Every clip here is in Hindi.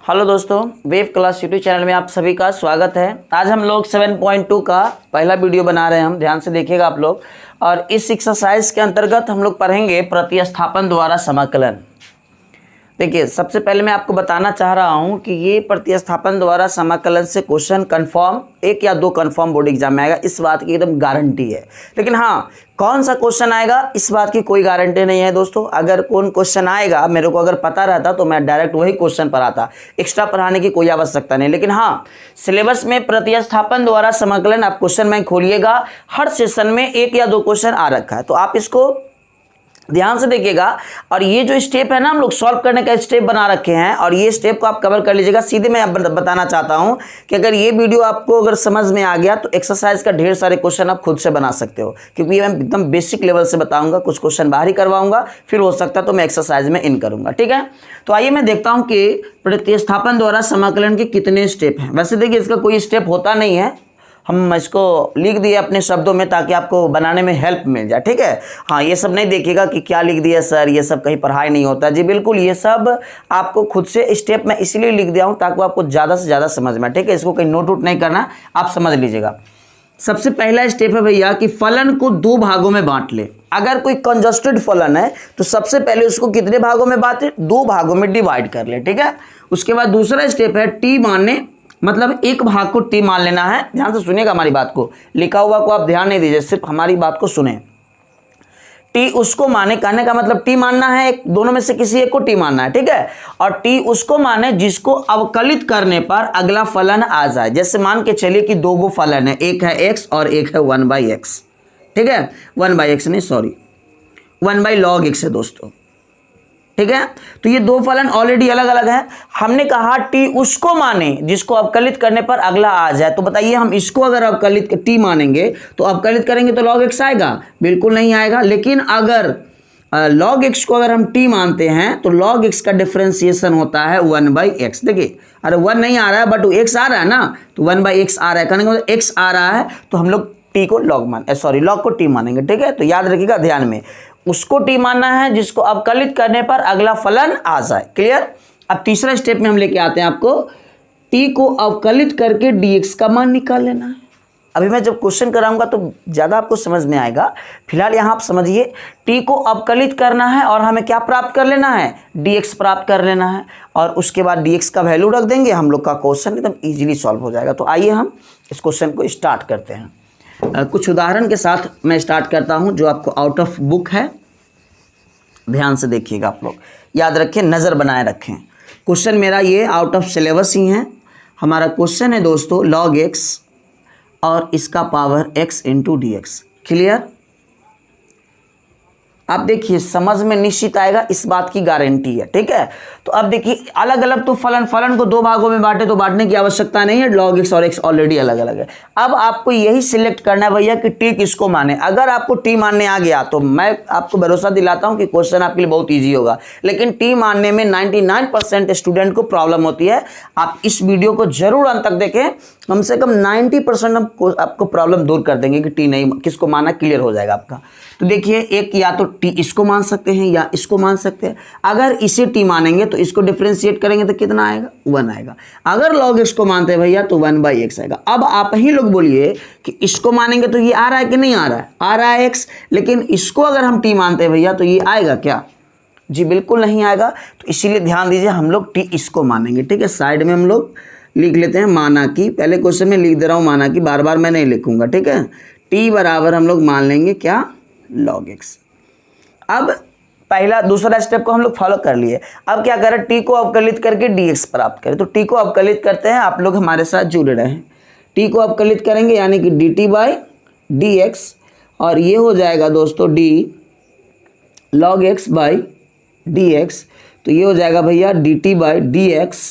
हेलो दोस्तों, वेव क्लास यूट्यूब चैनल में आप सभी का स्वागत है। आज हम लोग 7.2 का पहला वीडियो बना रहे हैं। हम ध्यान से देखिएगा आप लोग। और इस एक्सरसाइज के अंतर्गत हम लोग पढ़ेंगे प्रतिस्थापन द्वारा समाकलन। देखिए, सबसे पहले मैं आपको बताना चाह रहा हूं कि ये प्रतिस्थापन द्वारा समाकलन से क्वेश्चन कंफर्म 1 या 2 कंफर्म बोर्ड एग्जाम में आएगा, इस बात की एकदम गारंटी है। लेकिन हाँ, कौन सा क्वेश्चन आएगा इस बात की कोई गारंटी नहीं है दोस्तों। अगर कौन क्वेश्चन आएगा मेरे को अगर पता रहता तो मैं डायरेक्ट वही क्वेश्चन पढ़ाता, एक्स्ट्रा पढ़ाने की कोई आवश्यकता नहीं। लेकिन हाँ, सिलेबस में प्रतिस्थापन द्वारा समाकलन आप क्वेश्चन बैंक खोलिएगा, हर सेशन में 1 या 2 क्वेश्चन आ रखा है, तो आप इसको ध्यान से देखिएगा। और ये जो स्टेप है ना, हम लोग सॉल्व करने का स्टेप बना रखे हैं और ये स्टेप को आप कवर कर लीजिएगा। सीधे मैं बताना चाहता हूं कि अगर ये वीडियो आपको अगर समझ में आ गया तो एक्सरसाइज का ढेर सारे क्वेश्चन आप खुद से बना सकते हो, क्योंकि ये मैं एकदम बेसिक लेवल से बताऊंगा। कुछ क्वेश्चन बाहर ही करवाऊंगा, फिर हो सकता है तो मैं एक्सरसाइज में इन करूंगा। ठीक है, तो आइए मैं देखता हूँ कि प्रतिस्थापन द्वारा समाकलन के कितने स्टेप हैं। वैसे देखिए, इसका कोई स्टेप होता नहीं है, हम इसको लिख दिए अपने शब्दों में ताकि आपको बनाने में हेल्प मिल जाए। ठीक है, हाँ, ये सब नहीं देखिएगा कि क्या लिख दिया सर, ये सब कहीं पढ़ाई नहीं होता। जी बिल्कुल, ये सब आपको खुद से स्टेप मैं इसलिए लिख दिया हूँ ताकि आपको ज़्यादा से ज़्यादा समझ में। ठीक है, इसको कहीं नोट वोट नहीं करना, आप समझ लीजिएगा। सबसे पहला स्टेप है भैया कि फलन को 2 भागों में बांट ले। अगर कोई कंजस्टेड फलन है तो सबसे पहले उसको कितने भागों में बांटे, 2 भागों में डिवाइड कर ले। ठीक है, उसके बाद दूसरा स्टेप है टी मानने, मतलब एक भाग को टी मान लेना है। ध्यान से सुनिएगा हमारी बात को, लिखा हुआ को आप ध्यान नहीं दीजिए, सिर्फ हमारी बात को सुने। टी उसको माने, कहने का मतलब टी मानना है, दोनों में से किसी एक को टी मानना है। ठीक है, और टी उसको माने जिसको अवकलित करने पर अगला फलन आ जाए। जैसे मान के चलिए कि 2 फलन है, एक है x और एक है 1/x। ठीक है, 1/x नहीं, सॉरी 1/log x है दोस्तों। ठीक है, तो ये 2 फलन ऑलरेडी अलग अलग है। हमने कहा टी उसको माने जिसको अवकलित करने पर अगला आ जाए। तो बताइए, हम इसको अगर अवकलित टी मानेंगे तो अवकलित करेंगे तो log x आएगा? बिल्कुल नहीं आएगा। लेकिन अगर log x को अगर हम टी मानते हैं तो log x का डिफरेंशिएशन होता है 1/x। देखिए, अरे 1 नहीं आ रहा है बट x आ रहा है ना, तो 1/x आ रहा है, कहने का मतलब x आ रहा है तो हम लोग टी को log को टी मानेंगे। ठीक है, तो याद रखिएगा ध्यान में, उसको टी मानना है जिसको अवकलित करने पर अगला फलन आ जाए। क्लियर? अब तीसरा स्टेप में हम लेके आते हैं आपको, टी को अवकलित करके dx का मान निकाल लेना है। अभी मैं जब क्वेश्चन कराऊंगा तो ज़्यादा आपको समझ में आएगा। फिलहाल यहाँ आप समझिए, टी को अवकलित करना है और हमें क्या प्राप्त कर लेना है, dx प्राप्त कर लेना है। और उसके बाद dx का वैल्यू रख देंगे, हम लोग का क्वेश्चन एकदम ईजिली सॉल्व हो जाएगा। तो आइए हम इस क्वेश्चन को स्टार्ट करते हैं। कुछ उदाहरण के साथ मैं स्टार्ट करता हूं जो आपको आउट ऑफ बुक है। ध्यान से देखिएगा आप लोग, याद रखें, नज़र बनाए रखें। क्वेश्चन मेरा ये आउट ऑफ सिलेबस ही है। हमारा क्वेश्चन है दोस्तों log x और इसका power x into dx। Clear? आप देखिए, समझ में निश्चित आएगा, इस बात की गारंटी है। ठीक है, तो अब देखिए, अलग अलग तो फलन को 2 भागों में बांटे तो बांटने की आवश्यकता नहीं है, log x और x ऑलरेडी अलग अलग है। अब आपको यही सिलेक्ट करना है भैया कि टी किसको माने। अगर आपको टी मानने आ गया तो मैं आपको भरोसा दिलाता हूं कि क्वेश्चन आपके लिए बहुत ईजी होगा। लेकिन टी मानने में 99% स्टूडेंट को प्रॉब्लम होती है। आप इस वीडियो को जरूर अंत तक देखें, कम से कम 90% आपको प्रॉब्लम दूर कर देंगे कि टी नहीं किसको माना, क्लियर हो जाएगा आपका। तो देखिए, एक या तो टी इसको मान सकते हैं या इसको मान सकते हैं। अगर इसे टी मानेंगे तो इसको डिफरेंशिएट करेंगे तो कितना आएगा, 1 आएगा। अगर log x को मानते हैं भैया तो 1/x आएगा। अब आप ही लोग बोलिए कि इसको मानेंगे तो ये आ रहा है कि नहीं आ रहा है, आ रहा है x। लेकिन इसको अगर हम टी मानते हैं भैया तो ये आएगा क्या? जी बिल्कुल नहीं आएगा। तो इसीलिए ध्यान दीजिए, हम लोग टी इसको मानेंगे। ठीक है, साइड में हम लोग लिख लेते हैं माना कि, पहले क्वेश्चन में लिख दे रहा हूँ माना कि, बार बार मैं नहीं लिखूंगा। ठीक है, टी बराबर हम लोग मान लेंगे क्या, log x। अब पहला दूसरा स्टेप को हम लोग फॉलो कर लिए। अब क्या करें, टी को अवकलित करके dx प्राप्त करें। तो टी को अवकलित करते हैं, आप लोग हमारे साथ जुड़े रहें। टी को अवकलित करेंगे यानी कि dt/dx, और ये हो जाएगा दोस्तों d log x/dx। तो ये हो जाएगा भैया dt/dx।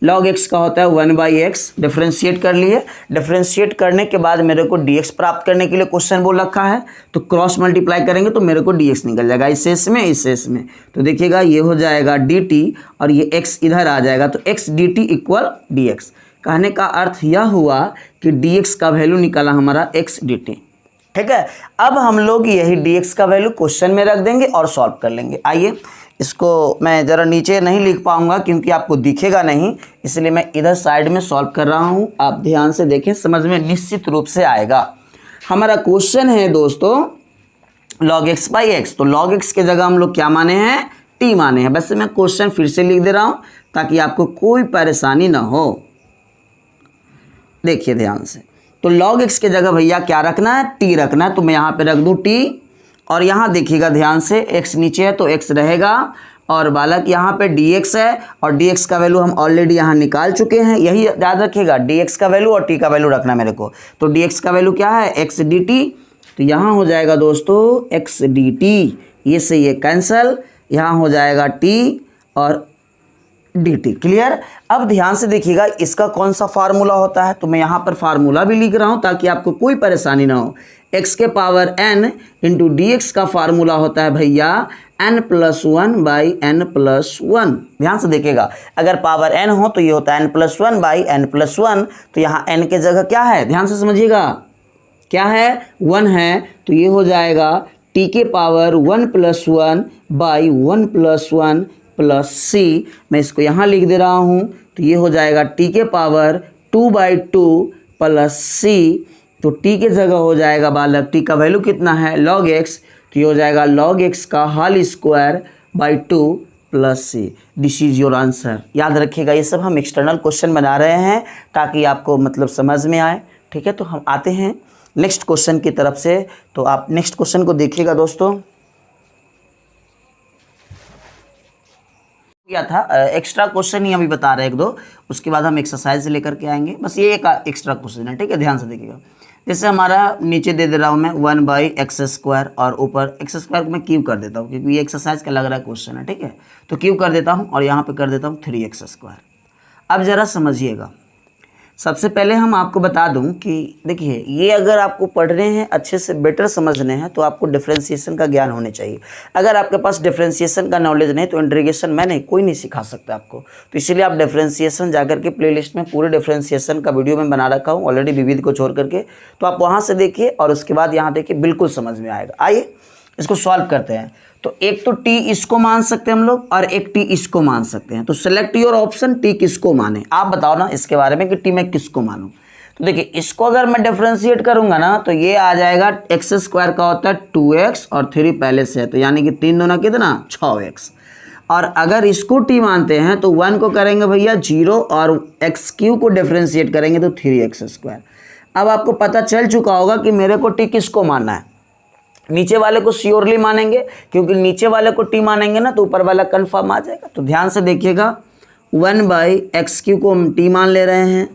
log x का होता है 1/x। डिफरेंशिएट कर लिए। डिफरेंशिएट करने के बाद मेरे को dx प्राप्त करने के लिए क्वेश्चन बोल रखा है, तो क्रॉस मल्टीप्लाई करेंगे तो मेरे को dx निकल जाएगा, इस शेष में इस शेष में। तो देखिएगा, ये हो जाएगा dt और ये x इधर आ जाएगा, तो x dt इक्वल dx। कहने का अर्थ यह हुआ कि dx का वैल्यू निकला हमारा x dt। ठीक है, अब हम लोग यही dx का वैल्यू क्वेश्चन में रख देंगे और सॉल्व कर लेंगे। आइए, इसको मैं ज़रा नीचे नहीं लिख पाऊँगा क्योंकि आपको दिखेगा नहीं, इसलिए मैं इधर साइड में सॉल्व कर रहा हूँ। आप ध्यान से देखें, समझ में निश्चित रूप से आएगा। हमारा क्वेश्चन है दोस्तों log x बाई एक्स। तो log x के जगह हम लोग क्या माने हैं, t माने हैं। वैसे मैं क्वेश्चन फिर से लिख दे रहा हूँ ताकि आपको कोई परेशानी ना हो। देखिए ध्यान से, तो log x के जगह भैया क्या रखना है, t रखना है। तो मैं यहाँ पे रख दूँ t, और यहाँ देखिएगा ध्यान से, x नीचे है तो x रहेगा, और बालक यहाँ पे dx है, और dx का वैल्यू हम ऑलरेडी यहाँ निकाल चुके हैं। यही याद रखिएगा, dx का वैल्यू और t का वैल्यू रखना मेरे को। तो dx का वैल्यू क्या है, x dt। तो यहाँ हो जाएगा दोस्तों x dt, ये से ये कैंसल, यहाँ हो जाएगा t और dt। क्लियर। अब ध्यान से देखिएगा इसका कौन सा फार्मूला होता है, तो मैं यहाँ पर फार्मूला भी लिख रहा हूँ ताकि आपको कोई परेशानी ना हो। x के power n into D x का फार्मूला होता है भैया n+1 बाई n+1। ध्यान से देखिएगा, अगर पावर n हो तो ये होता है n+1 बाई n+1। तो यहाँ n के जगह क्या है, ध्यान से समझिएगा, क्या है, 1 है। तो ये हो जाएगा t के पावर 1+1 बाई 1+1 प्लस c। मैं इसको यहाँ लिख दे रहा हूँ, तो ये हो जाएगा t के पावर 2/2 प्लस c। तो t के जगह हो जाएगा बालक, t का वैल्यू कितना है, log x। तो ये हो जाएगा log x का whole square by 2 plus c। This is your answer. याद रखिएगा, ये सब हम एक्सटर्नल क्वेश्चन बना रहे हैं ताकि आपको मतलब समझ में आए। ठीक है, तो हम आते हैं नेक्स्ट क्वेश्चन की तरफ से। तो आप नेक्स्ट क्वेश्चन को देखिएगा दोस्तों। क्या था, एक्स्ट्रा क्वेश्चन ही अभी बता रहे हैं एक दो, उसके बाद हम एक्सरसाइज लेकर के आएंगे। बस ये एक एक्स्ट्रा क्वेश्चन है। ठीक है, ध्यान से देखिएगा। जैसे हमारा नीचे दे दे रहा हूँ मैं 1/x² और ऊपर x² को मैं क्यूब कर देता हूँ क्योंकि ये एक्सरसाइज का लग रहा है क्वेश्चन है। ठीक है, तो क्यूब कर देता हूँ और यहाँ पे कर देता हूँ 3x²। अब ज़रा समझिएगा, सबसे पहले हम आपको बता दूं कि देखिए, ये अगर आपको पढ़ने हैं, अच्छे से बेटर समझने हैं, तो आपको डिफरेंशिएशन का ज्ञान होने चाहिए। अगर आपके पास डिफरेंशिएशन का नॉलेज नहीं तो इंटीग्रेशन मैं नहीं, कोई नहीं सिखा सकता आपको। तो इसीलिए आप डिफरेंशिएशन जाकर के प्लेलिस्ट में पूरे डिफरेंशिएशन का वीडियो में बना रखा हूँ ऑलरेडी, विविध को छोड़ करके। तो आप वहाँ से देखिए और उसके बाद यहाँ देखिए, बिल्कुल समझ में आएगा। आइए इसको सॉल्व करते हैं। तो एक तो t इसको मान सकते हैं हम लोग और एक t इसको मान सकते हैं। तो सेलेक्ट योर ऑप्शन, t किसको माने, आप बताओ ना इसके बारे में कि t मैं किसको मानूं। तो देखिए, इसको अगर मैं डिफरेंशिएट करूंगा ना तो ये आ जाएगा x² का होता है 2x और 3 पहले से है, तो यानी कि 3 दूना कितना 6x। और अगर इसको t मानते हैं तो 1 को करेंगे भैया 0 और x³ को डिफरेंशिएट करेंगे तो 3x²। अब आपको पता चल चुका होगा कि मेरे को t किसको मानना है। नीचे वाले को श्योरली मानेंगे, क्योंकि नीचे वाले को t मानेंगे ना तो ऊपर वाला कंफर्म आ जाएगा। तो ध्यान से देखिएगा, 1/x³ को हम t मान ले रहे हैं।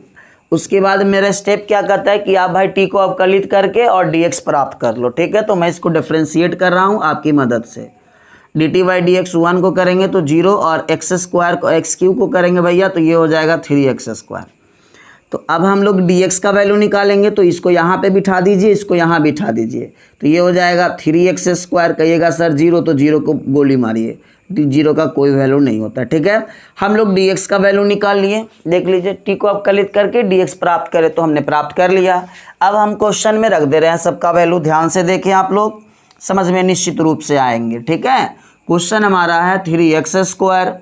उसके बाद मेरा स्टेप क्या करता है कि आप भाई t को अवकलित करके और dx प्राप्त कर लो। ठीक है, तो मैं इसको डिफरेंशिएट कर रहा हूँ आपकी मदद से। dt/dx 1 को करेंगे तो 0 और x² को x³ को करेंगे भैया तो ये हो जाएगा 3x²। तो अब हम लोग dx का वैल्यू निकालेंगे, तो इसको यहाँ पे बिठा दीजिए, इसको यहाँ बिठा दीजिए, तो ये हो जाएगा 3x²। कहिएगा सर 0, तो 0 को गोली मारिए, 0 का कोई वैल्यू नहीं होता। ठीक है, हम लोग dx का वैल्यू निकाल लिए। देख लीजिए, t को अवकलित करके dx प्राप्त करें तो हमने प्राप्त कर लिया। अब हम क्वेश्चन में रख दे रहे हैं सबका वैल्यू। ध्यान से देखें, आप लोग समझ में निश्चित रूप से आएंगे। ठीक है, क्वेश्चन हमारा है 3x²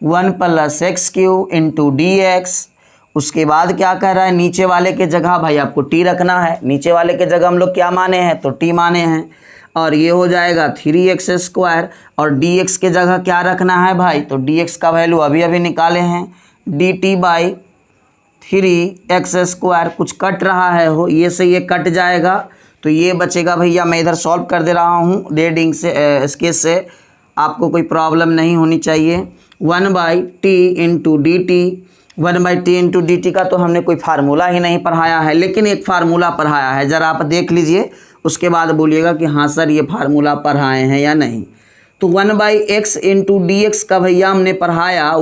1 + x³ इंटू dx। उसके बाद क्या कह रहा है, नीचे वाले के जगह भाई आपको t रखना है। नीचे वाले के जगह हम लोग क्या माने हैं, तो t माने हैं। और ये हो जाएगा 3x² और dx के जगह क्या रखना है भाई, तो dx का वैल्यू अभी अभी निकाले हैं, dt/3x²। कुछ कट रहा है हो, ये से ये कट जाएगा तो ये बचेगा भैया। मैं इधर सॉल्व कर दे रहा हूँ रेडिंग से, स्केच से, आपको कोई प्रॉब्लम नहीं होनी चाहिए। 1/t into dt, 1/t into dt का तो हमने कोई फार्मूला ही नहीं पढ़ाया है, लेकिन एक फार्मूला पढ़ाया है, ज़रा आप देख लीजिए, उसके बाद बोलिएगा कि हाँ सर ये फार्मूला पढ़ाए हैं या नहीं। तो 1/x इंटू dx का भैया हमने पढ़ाया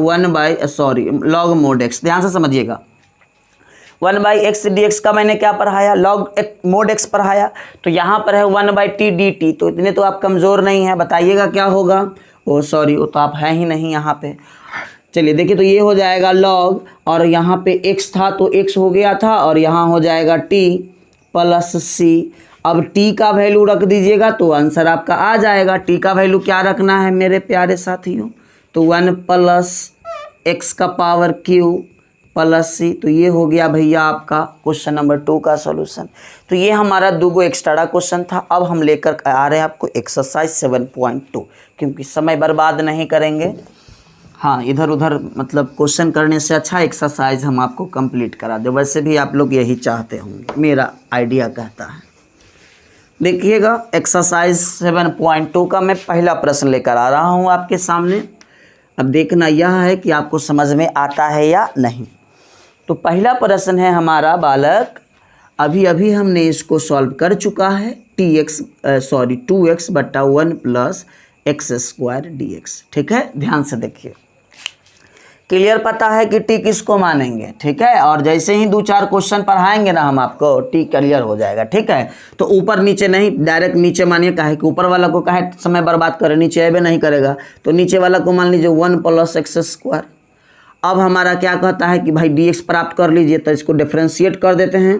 log mod x। ध्यान से समझिएगा, 1/x dx का मैंने क्या पढ़ाया, log mod x पढ़ाया। तो यहाँ पर है 1/t dt, तो इतने तो आप कमज़ोर नहीं हैं, बताइएगा क्या होगा। ओ सॉरी, वो तो आप हैं ही नहीं यहाँ पे। चलिए देखिए, तो ये हो जाएगा log, और यहाँ पे x था तो x हो गया था, और यहाँ हो जाएगा t + c। अब टी का वैल्यू रख दीजिएगा तो आंसर आपका आ जाएगा। टी का वैल्यू क्या रखना है मेरे प्यारे साथियों, तो 1 + x का पावर q प्लस c। तो ये हो गया भैया आपका क्वेश्चन नंबर 2 का सॉल्यूशन। तो ये हमारा 2 एक्स्ट्रा क्वेश्चन था। अब हम लेकर आ रहे हैं आपको एक्सरसाइज 7.2, क्योंकि समय बर्बाद नहीं करेंगे। हाँ, इधर उधर मतलब क्वेश्चन करने से अच्छा एक्सरसाइज हम आपको कंप्लीट करा दे। वैसे भी आप लोग यही चाहते होंगे, मेरा आइडिया कहता है। देखिएगा एक्सरसाइज 7.2 का मैं पहला प्रश्न लेकर आ रहा हूँ आपके सामने। अब देखना यह है कि आपको समझ में आता है या नहीं। तो पहला प्रश्न है हमारा बालक, अभी अभी हमने इसको सॉल्व कर चुका है। 2x बटा 1 + x² dx। ठीक है, ध्यान से देखिए। क्लियर पता है कि टी किसको मानेंगे, ठीक है। और जैसे ही 2-4 क्वेश्चन पढ़ाएंगे ना हम आपको, टी क्लियर हो जाएगा, ठीक है। तो ऊपर नीचे नहीं, डायरेक्ट नीचे मानिए। काहे कि ऊपर वाला को काहे समय बर्बाद करे, नीचे आए नहीं करेगा। तो नीचे वाला को मान लीजिए 1 + x²। अब हमारा क्या कहता है कि भाई dx प्राप्त कर लीजिए, तो इसको डिफ्रेंशिएट कर देते हैं।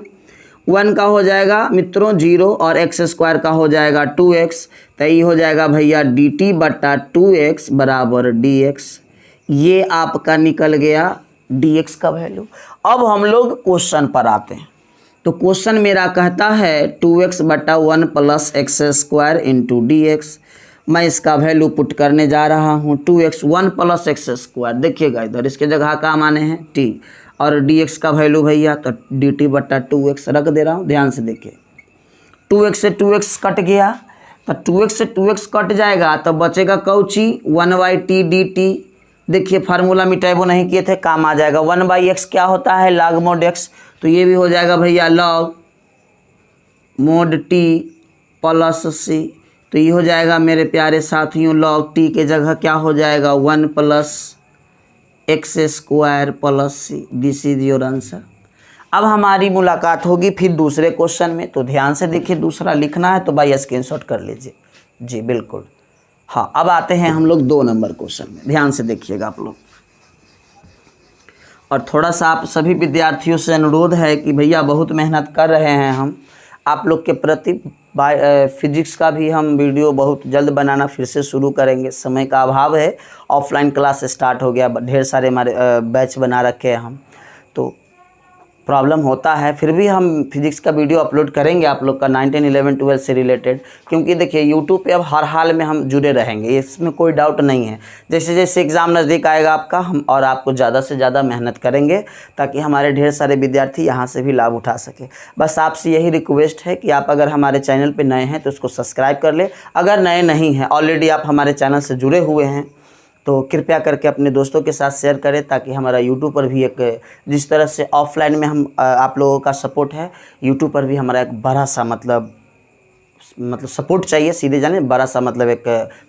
1 का हो जाएगा मित्रों 0 और x² का हो जाएगा 2x। तो ये हो जाएगा भैया dt बटा 2x बराबर dx। ये आपका निकल गया dx का वैल्यू। अब हम लोग क्वेश्चन पर आते हैं। तो क्वेश्चन मेरा कहता है 2x बटा 1 + x² इंटू dx। मैं इसका वैल्यू पुट करने जा रहा हूँ। 2x 1 + x²। देखिएगा इधर इसके जगह का माने हैं t, और dx का वैल्यू भैया तो dt बटा 2x रख दे रहा हूँ। ध्यान से देखिए, 2x से 2x कट गया, तो 2x से 2x कट जाएगा तो बचेगा कौची 1/t dt। देखिए फार्मूला मिटाइबो नहीं किए थे, काम आ जाएगा। 1/x क्या होता है, log mod x। तो ये भी हो जाएगा भैया log mod t plus c। तो ये हो जाएगा मेरे प्यारे साथियों log t के जगह क्या हो जाएगा 1 + x² plus c। This is your answer. अब हमारी मुलाकात होगी फिर दूसरे क्वेश्चन में। तो ध्यान से देखिए, दूसरा लिखना है तो भाई स्क्रीनशॉट कर लीजिए। जी बिल्कुल। हाँ, अब आते हैं हम लोग 2 नंबर क्वेश्चन में। ध्यान से देखिएगा आप लोग। और थोड़ा सा आप सभी विद्यार्थियों से अनुरोध है कि भैया बहुत मेहनत कर रहे हैं हम आप लोग के प्रति। फिजिक्स का भी हम वीडियो बहुत जल्द बनाना फिर से शुरू करेंगे। समय का अभाव है, ऑफलाइन क्लास स्टार्ट हो गया, ढेर सारे हमारे बैच बना रखे हैं हम, तो प्रॉब्लम होता है। फिर भी हम फिजिक्स का वीडियो अपलोड करेंगे आप लोग का 9, 10, 11, 12 से रिलेटेड। क्योंकि देखिए यूट्यूब पे अब हर हाल में हम जुड़े रहेंगे, इसमें कोई डाउट नहीं है। जैसे जैसे एग्ज़ाम नज़दीक आएगा आपका, हम और आपको ज़्यादा से ज़्यादा मेहनत करेंगे ताकि हमारे ढेर सारे विद्यार्थी यहाँ से भी लाभ उठा सके। बस आपसे यही रिक्वेस्ट है कि आप अगर हमारे चैनल पर नए हैं तो उसको सब्सक्राइब कर ले। अगर नए नहीं हैं, ऑलरेडी आप हमारे चैनल से जुड़े हुए हैं, तो कृपया करके अपने दोस्तों के साथ शेयर करें, ताकि हमारा यूट्यूब पर भी एक, जिस तरह से ऑफलाइन में हम आप लोगों का सपोर्ट है, यूट्यूब पर भी हमारा एक बड़ा सा मतलब सपोर्ट चाहिए। सीधे जाने बड़ा सा मतलब एक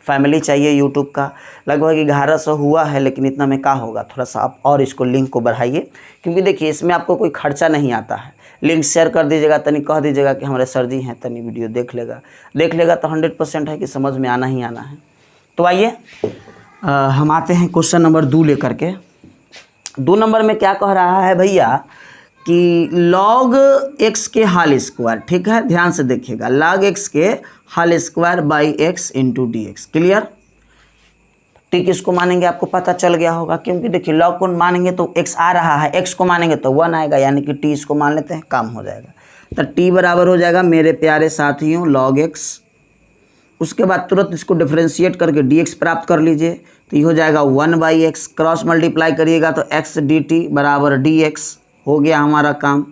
फैमिली चाहिए यूट्यूब का। लगभग 1100 हुआ है, लेकिन इतना में क्या होगा, थोड़ा सा आप और इसको लिंक को बढ़ाइए। क्योंकि देखिए इसमें आपको कोई खर्चा नहीं आता है। लिंक शेयर कर दीजिएगा, तनी कह दीजिएगा कि हमारे सर जी हैं, तनी वीडियो देख लेगा तो 100% है कि समझ में आना ही आना है। तो आइए हम आते हैं क्वेश्चन नंबर 2 लेकर के। 2 नंबर में क्या कह रहा है भैया कि log x के हाल स्क्वायर। ठीक है, ध्यान से देखिएगा, log x के हाल square by x into dx। Clear. T किसको मानेंगे आपको पता चल गया होगा, क्योंकि देखिए log को मानेंगे तो x आ रहा है, x को मानेंगे तो 1 आएगा, यानी कि t इसको मान लेते हैं, काम हो जाएगा। तो t बराबर हो जाएगा मेरे प्यारे साथियों log x। उसके बाद तुरंत इसको डिफ्रेंशिएट करके dx प्राप्त कर लीजिए। तो ये हो जाएगा 1/x, क्रॉस मल्टीप्लाई करिएगा तो x dt बराबर dx। हो गया हमारा काम,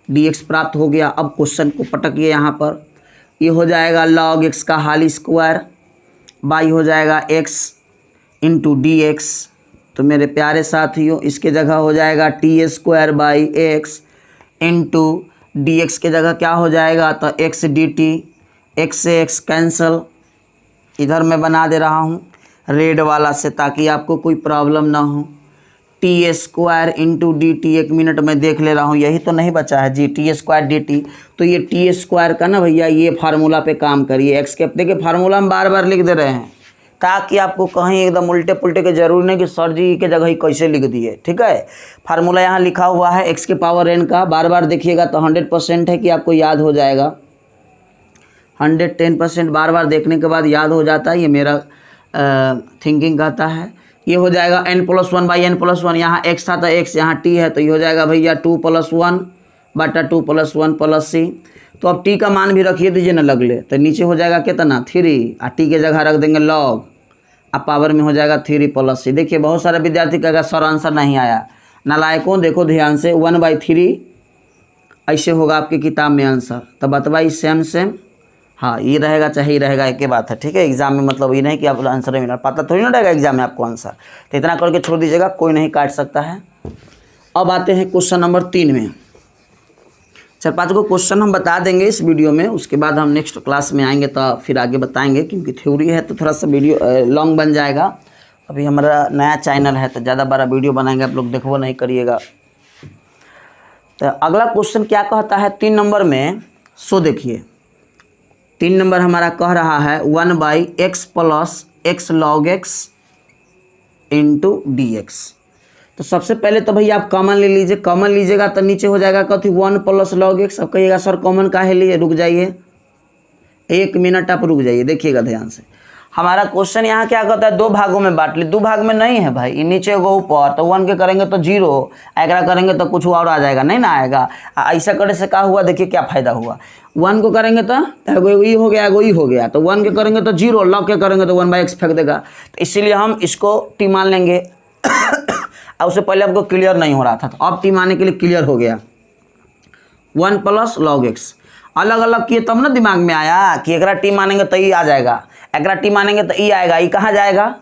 dx प्राप्त हो गया। अब क्वेश्चन को पटकिए यहाँ पर। ये हो जाएगा log x का हाल स्क्वायर बाई हो जाएगा x इंटू dx। तो मेरे प्यारे साथियों इसके जगह हो जाएगा t² by x into dx के जगह क्या हो जाएगा, तो x dt। x से x कैंसल, इधर मैं बना दे रहा हूँ रेड वाला से ताकि आपको कोई प्रॉब्लम ना हो। t² इंटू dt, 1 मिनट में देख ले रहा हूँ, यही तो नहीं बचा है जी, t² dt। तो ये t² का ना भैया ये फार्मूला पे काम करिए। x के देखिए फार्मूला हम बार बार लिख दे रहे हैं ताकि आपको कहीं एकदम उल्टे पुल्टे के जरूरी नहीं कि सर जी के जगह ही कैसे लिख दिए। ठीक है, फार्मूला यहाँ लिखा हुआ है x के पावर n का, बार बार देखिएगा तो 100% है कि आपको याद हो जाएगा। 110% बार बार देखने के बाद याद हो जाता है, ये मेरा थिंकिंग कहता है। ये हो जाएगा n+1/n+1, यहाँ x था तो x, यहाँ t है तो ये हो जाएगा भैया 2+1/2+1 तो अब t का मान भी रखिए दीजिए ना लगले, तो नीचे हो जाएगा कितना 3, और t के जगह रख देंगे log, अब पावर में हो जाएगा 3+c। देखिए बहुत सारे विद्यार्थी कहेगा सर आंसर नहीं आया, नालायकों देखो ध्यान से 1/3 ऐसे होगा आपकी किताब में आंसर, तो बतवाई सेम हाँ ये रहेगा चाहे ये रहेगा, एक ही बात है, ठीक है। एग्जाम में मतलब ये नहीं कि आप आंसर नहीं मिला, पता थोड़ी ना रहेगा एग्जाम में आपको आंसर, तो इतना करके छोड़ दीजिएगा, कोई नहीं काट सकता है। अब आते हैं क्वेश्चन नंबर 3 में। 4-5 को क्वेश्चन हम बता देंगे इस वीडियो में, उसके बाद हम नेक्स्ट क्लास में आएंगे तो फिर आगे बताएंगे, क्योंकि थ्योरी है तो थोड़ा सा वीडियो लॉन्ग बन जाएगा। अभी हमारा नया चैनल है तो ज़्यादा बड़ा वीडियो बनाएंगे, आप लोग देखो नहीं करिएगा। तो अगला क्वेश्चन क्या कहता है 3 नंबर में, सो देखिए 3 नंबर हमारा कह रहा है 1/x + x log x × dx। तो सबसे पहले तो भैया आप कॉमन ले लीजिए, कॉमन लीजिएगा तो नीचे हो जाएगा कथी 1 + log x। अब कहिएगा सर कॉमन काहे लिए, रुक जाइए 1 मिनट आप रुक जाइए, देखिएगा ध्यान से। हमारा क्वेश्चन यहाँ क्या कहता है 2 भागों में बांट ली, 2 भाग में नहीं है भाई, ये नीचे गो ऊपर, तो 1 के करेंगे तो 0, एगरा करेंगे तो कुछ और आ जाएगा, नहीं ना आएगा। ऐसा करने से क्या हुआ, देखिए क्या फ़ायदा हुआ। 1 को करेंगे तो एगो ई हो गया, एगो ई हो गया, तो 1 के करेंगे तो 0, लॉग के करेंगे तो 1/x फेंक देगा, तो इसीलिए हम इसको टी मान लेंगे। और उससे पहले आपको क्लियर नहीं हो रहा था, तो अब टी मानने के लिए क्लियर हो गया। 1 + log x अलग अलग किए तब ना दिमाग में आया कि एकरा टी मानेंगे तो ई आ जाएगा, एकरा टी मानेंगे तो ई आएगा, ई कहाँ जाएगा,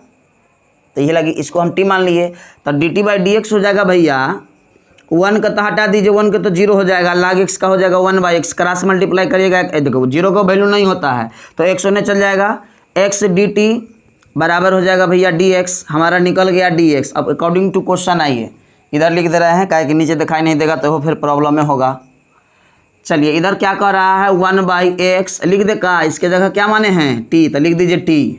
तो ये लगी इसको हम टी मान लिए, तो dt/dx हो जाएगा भैया 1 का तो हटा दीजिए, 1 के तो 0 हो जाएगा, log x का हो जाएगा 1/x, क्रॉस मल्टीप्लाई करिएगा, देखो 0 का वैल्यू नहीं होता है तो x होने चल जाएगा, x dt बराबर हो जाएगा भैया dx, हमारा निकल गया dx। अब अकॉर्डिंग टू क्वेश्चन आइए, इधर लिख दे रहे हैं काहे कि नीचे दिखाई नहीं देगा तो वो फिर प्रॉब्लम में होगा। चलिए इधर क्या कर रहा है 1/x लिख दे का, इसके जगह क्या माने हैं t, तो लिख दीजिए t,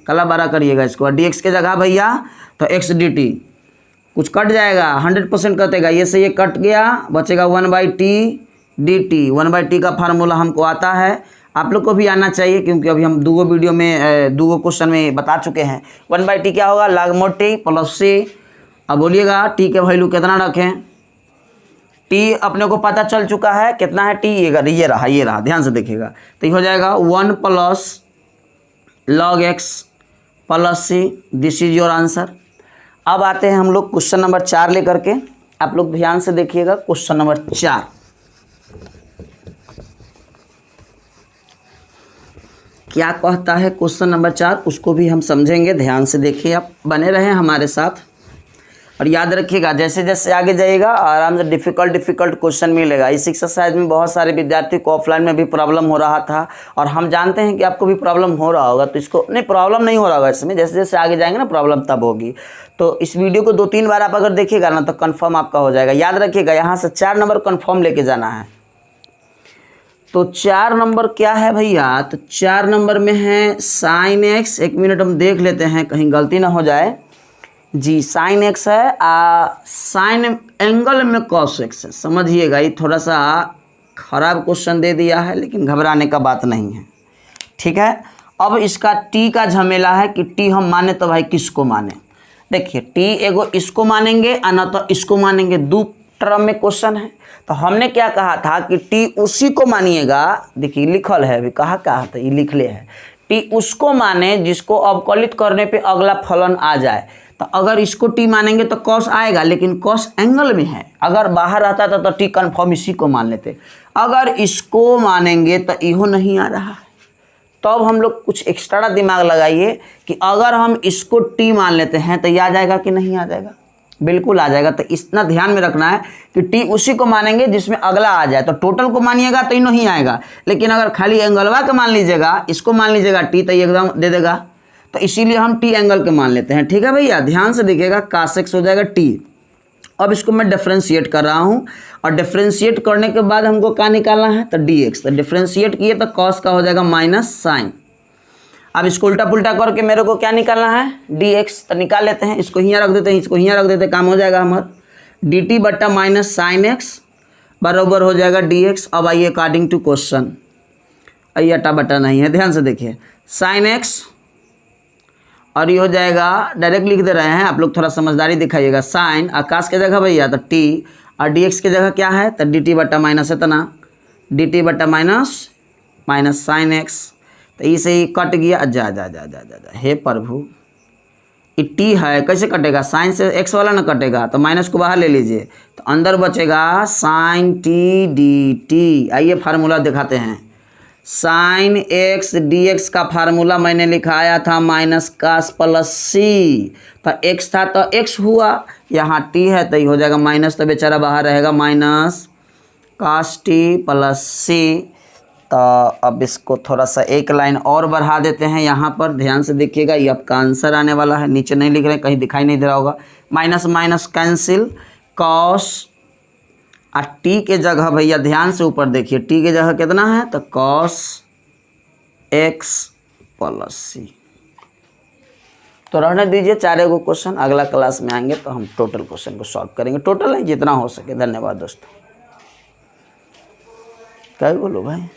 कला बड़ा करिएगा इसको, dx के जगह भैया तो x dt, कुछ कट जाएगा 100% कटेगा, ये से ये कट गया, बचेगा 1/t dt। 1/t का फार्मूला हमको आता है, आप लोग को भी आना चाहिए, क्योंकि अभी हम 2 वीडियो में 2 क्वेश्चन में बता चुके हैं। 1/t क्या होगा log mod t + c। अब बोलिएगा t के वैल्यू कितना रखें, t अपने को पता चल चुका है कितना है t, ये रहा, ध्यान से देखिएगा, तो ये हो जाएगा 1 + log x + c, this is your answer. अब आते हैं हम लोग क्वेश्चन नंबर 4 लेकर के, आप लोग ध्यान से देखिएगा क्वेश्चन नंबर 4। क्या कहता है क्वेश्चन नंबर 4, उसको भी हम समझेंगे, ध्यान से देखिए, आप बने रहें हमारे साथ और याद रखिएगा। जैसे जैसे आगे जाइएगा आराम से डिफ़िकल्ट क्वेश्चन मिलेगा। इस एक्सरसाइज में बहुत सारे विद्यार्थी को ऑफलाइन में भी प्रॉब्लम हो रहा था, और हम जानते हैं कि आपको भी प्रॉब्लम हो रहा होगा, तो इसको नहीं प्रॉब्लम नहीं हो रहा होगा इसमें, जैसे जैसे आगे जाएंगे ना प्रॉब्लम तब होगी। तो इस वीडियो को 2-3 बार आप अगर देखिएगा ना तो कन्फर्म आपका हो जाएगा। याद रखिएगा यहाँ से 4 नंबर कन्फर्म लेके जाना है। तो 4 नंबर क्या है भैया, तो 4 नंबर में है sin x, 1 मिनट हम देख लेते हैं कहीं गलती ना हो जाए जी। sin x है, साइन एंगल में cos x है, समझिएगा। ये थोड़ा सा खराब क्वेश्चन दे दिया है, लेकिन घबराने का बात नहीं है, ठीक है। अब इसका t का झमेला है कि t हम माने तो भाई किसको माने। देखिए t एगो इसको मानेंगे और न तो इसको मानेंगे, 2 टर्म में क्वेश्चन है। तो हमने क्या कहा था कि t उसी को मानिएगा, देखिए लिखल है, अभी कहा था ये लिख ले है, t उसको माने जिसको अवकलित करने पे अगला फलन आ जाए। तो अगर इसको t मानेंगे तो cos आएगा, लेकिन cos एंगल में है, अगर बाहर आता था तो t कन्फर्म इसी को मान लेते। अगर इसको मानेंगे तो इहो नहीं आ रहा है, तब हम लोग कुछ एक्स्ट्रा दिमाग लगाइए कि अगर हम इसको t मान लेते हैं तो ये आ जाएगा कि नहीं आ जाएगा, बिल्कुल आ जाएगा। तो इतना ध्यान में रखना है कि t उसी को मानेंगे जिसमें अगला आ जाए। तो टोटल को मानिएगा तो ये नहीं आएगा, लेकिन अगर खाली एंगलवा का मान लीजिएगा, इसको मान लीजिएगा t, तो ये एकदम दे देगा। तो इसीलिए हम t एंगल के मान लेते हैं, ठीक है भैया। ध्यान से देखिएगा, cos x हो जाएगा t। अब इसको मैं डिफ्रेंशिएट कर रहा हूँ, और डिफ्रेंशिएट करने के बाद हमको क्या निकालना है, तो dx। तो डिफ्रेंशिएट किए तो cos का हो जाएगा माइनस साइन। अब इसको उल्टा पुल्टा करके मेरे को क्या निकालना है, dx। तो निकाल लेते हैं, इसको यहाँ रख देते हैं, इसको यहाँ रख देते हैं, काम हो जाएगा हमारा। dt बट्टा माइनस साइन x बराबर हो जाएगा dx। अब आइए अकॉर्डिंग टू क्वेश्चन, ये अटा बटा नहीं है, ध्यान से देखिए साइन एक्स, और ये हो जाएगा, डायरेक्ट लिख दे रहे हैं, आप लोग थोड़ा समझदारी दिखाइएगा। साइन आकाश के जगह भैया तो टी, और डी एक्स की जगह क्या है तो डी टी बटा माइनस इतना, डी टी बटा माइनस माइनस साइन एक्स, तो इसे ही कट गया, जा जा जा जा जा जा हे प्रभु, ये टी है कैसे कटेगा, साइन से एक्स वाला ना कटेगा, तो माइनस को बाहर ले लीजिए, तो अंदर बचेगा साइन टी डी टी। आइए फार्मूला दिखाते हैं। साइन एक्स डी एक्स का फार्मूला मैंने लिखाया था माइनस कास प्लस सी, तो एक्स था तो एक्स हुआ, यहाँ टी है तो ये हो जाएगा माइनस, तो बेचारा बाहर रहेगा माइनस कास टी प्लस सी। तो अब इसको थोड़ा सा एक लाइन और बढ़ा देते हैं, यहाँ पर ध्यान से देखिएगा, ये आपका आंसर आने वाला है, नीचे नहीं लिख रहे हैं, कहीं दिखाई नहीं दे रहा होगा, माइनस माइनस कैंसिल, कॉस और टी के जगह भैया ध्यान से ऊपर देखिए, टी के जगह कितना है तो कॉस एक्स प्लस सी। तो रहने दीजिए 4 गो क्वेश्चन, अगला क्लास में आएंगे तो हम टोटल क्वेश्चन को सॉल्व करेंगे, टोटल है जितना हो सके। धन्यवाद दोस्तों, क्या बोलो भाई।